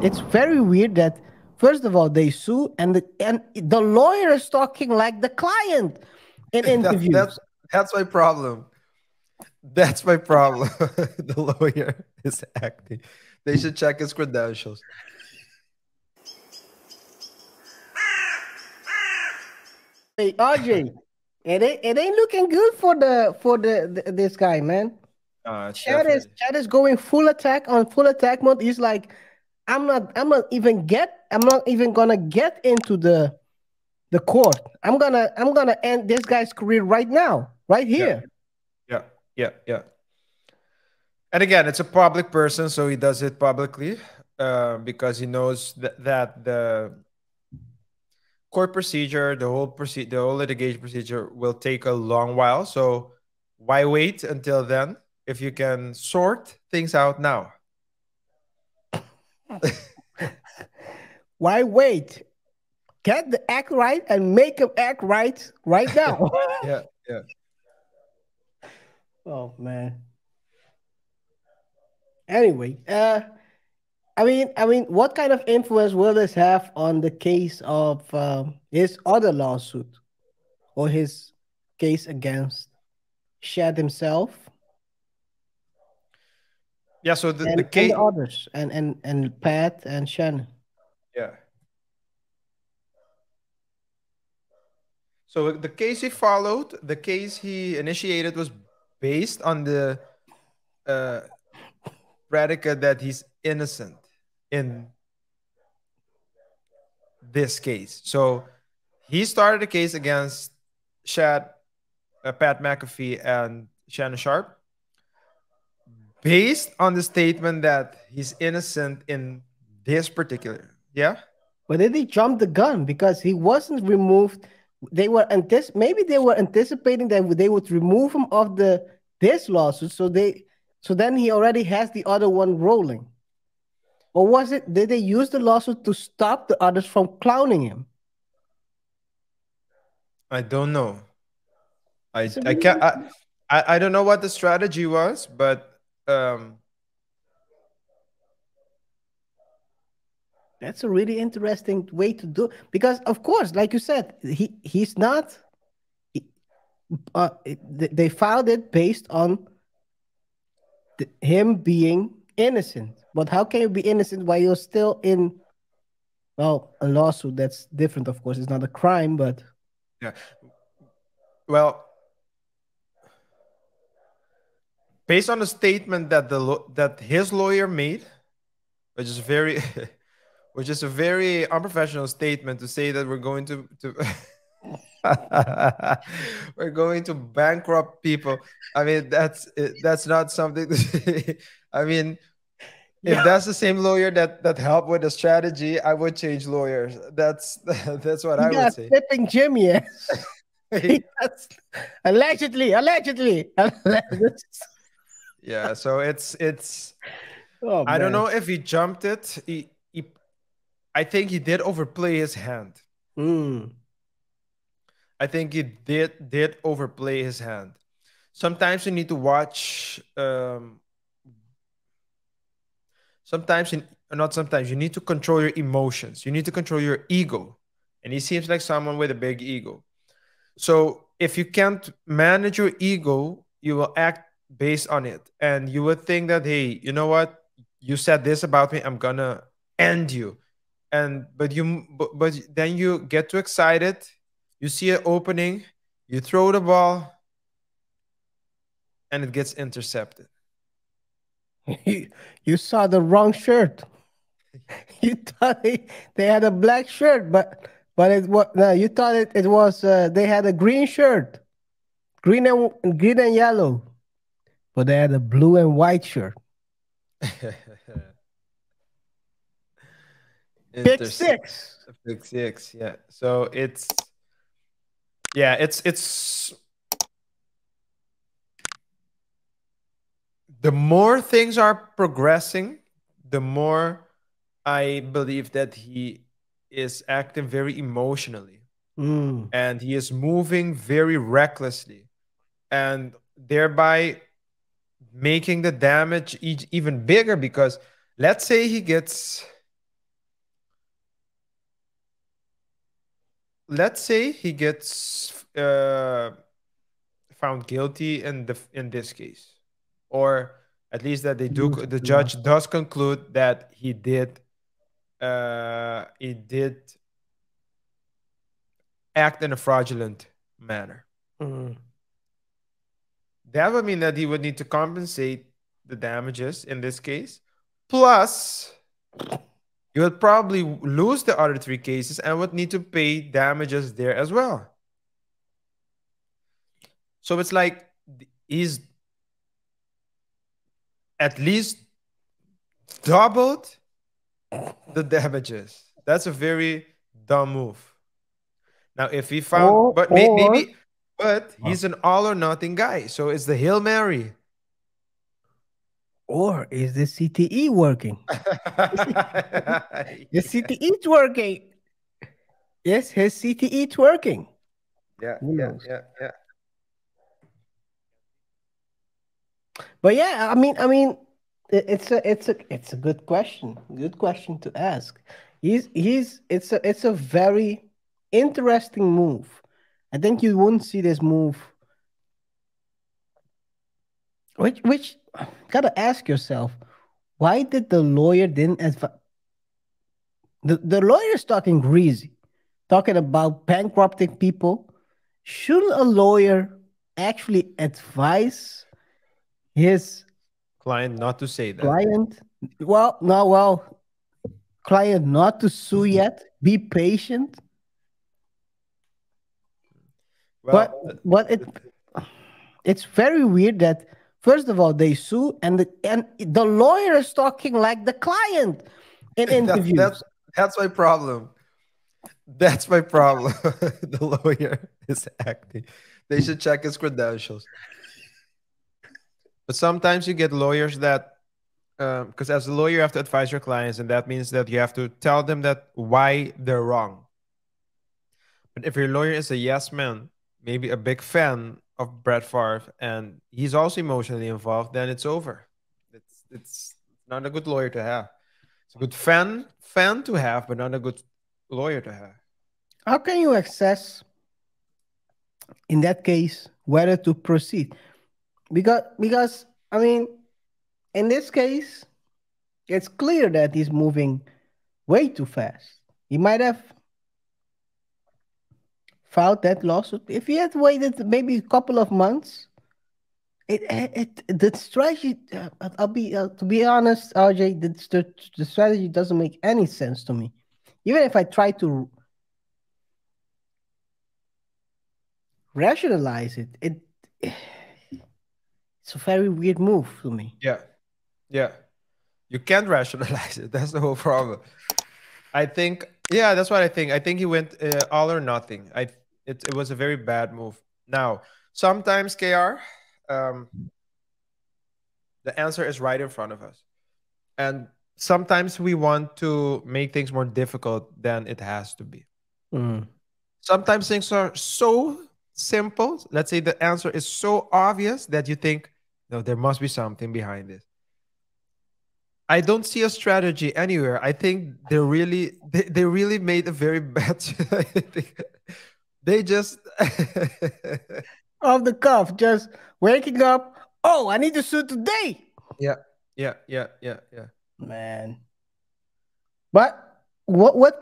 it's very weird that first of all they sue and the lawyer is talking like the client in That's interviews. that's my problem. That's my problem. The lawyer is acting. They should check his credentials. Hey RJ, it ain't looking good for this guy, man. It's definitely. Chad is going full attack mode. He's like, I'm not even gonna get into the court. I'm gonna end this guy's career right now, right Yeah, here. yeah, yeah, yeah. And again, it's a public person, so he does it publicly because he knows that the court procedure, the whole litigation procedure will take a long while. So why wait until then if you can sort things out now? Why wait? Get the act right and make him act right now. Yeah, yeah. Oh man. Anyway, I mean, what kind of influence will this have on the case of his other lawsuit or his case against Shad himself Yeah, so the and the case, others and Pat and Shannon? yeah. So the case he followed, the case he initiated was based on the uh, predicate that he's innocent in this case. So he started a case against Shad, Pat McAfee, and Shannon Sharpe based on the statement that he's innocent in this particular. Yeah. But did he jump the gun because he wasn't removed? Maybe they were anticipating that they would remove him of this lawsuit, so then he already has the other one rolling. Or was it did they use the lawsuit to stop the others from clowning him? I don't know. That's a I really can't. I don't know what the strategy was, but that's a really interesting way to do, because of course, like you said, he's not. They filed it based on him being innocent. But how can you be innocent while you're still in, well, a lawsuit? That's different, of course. It's not a crime, but yeah. Well, based on the statement that that his lawyer made, which is very, which is a very unprofessional statement to say that we're going to we're going to bankrupt people. I mean, that's not something to say. I mean, if yeah, that's the same lawyer that helped with the strategy, I would change lawyers. That's that's what he I would got say. flipping Jimmy. Yes. That's allegedly. Yeah, so it's Oh I don't man. know if he jumped it. I think he did overplay his hand. Mm. I think he did overplay his hand. Sometimes you need to watch. Sometimes you, not sometimes you need to control your emotions. You need to control your ego, and he seems like someone with a big ego. So if you can't manage your ego, you will act based on it, and you would think that, hey, you know what? You said this about me. I'm gonna end you, and but then you get too excited. You see an opening, you throw the ball, and it gets intercepted. You saw the wrong shirt. You thought they had a black shirt, but it was no. You thought it was they had a green shirt, green and yellow, but they had a blue and white shirt. Pick Intercept. six. Big six, yeah. So it's yeah, it's the more things are progressing, the more I believe that he is acting very emotionally Mm. and he is moving very recklessly and thereby making the damage even bigger because let's say he gets let's say he gets found guilty in this case, or at least that they do. Lose The the loss. judge does conclude that he did act in a fraudulent manner. Mm. That would mean that he would need to compensate the damages in this case. Plus, he would probably lose the other three cases and would need to pay damages there as well. So it's like he's at least doubled the damages. That's a very dumb move. Now, if he found, Or but or maybe, but he's an all or nothing guy. So it's the Hail Mary. or is the CTE working? The Yeah, CTE is working. Yes, his CTE is working. yeah, Who yeah, knows? yeah, yeah. But yeah, it's a good question. Good question to ask. It's a very interesting move. I think you wouldn't see this move. Which gotta ask yourself, why did the lawyer didn't the lawyer is talking greasy, talking about bankrupting people. Shouldn't a lawyer actually advise his Client not to say that. client? Well, no, well, client not to sue yet. Be patient. But Well, but it's very weird that first of all they sue and the lawyer is talking like the client in that's that's interviews. that's my problem. That's my problem. The lawyer is acting. They should check his credentials. But sometimes you get lawyers that, because as a lawyer, you have to advise your clients, and that means that you have to tell them that why they're wrong. But if your lawyer is a yes man, maybe a big fan of Brett Favre, and he's also emotionally involved, then it's over. It's not a good lawyer to have. It's a good fan to have, but not a good lawyer to have. How can you assess in that case whether to proceed? Because in this case, it's clear that he's moving way too fast. He might have filed that lawsuit if he had waited maybe a couple of months. The strategy. I'll be to be honest, RJ. The strategy doesn't make any sense to me. Even if I try to rationalize it, it's a very weird move to me. Yeah, yeah. You can't rationalize it. That's the whole problem. I think, yeah, that's what I think. I think he went all or nothing. It was a very bad move. Now, sometimes KR, um, the answer is right in front of us, and sometimes we want to make things more difficult than it has to be. Mm. Sometimes things are so simple. Let's say the answer is so obvious that you think, no, there must be something behind this. I don't see a strategy anywhere. I think they really made a very bad. I think they just Off the cuff, just waking up. Oh, I need to sue today, yeah, yeah, yeah, yeah, yeah. man. But what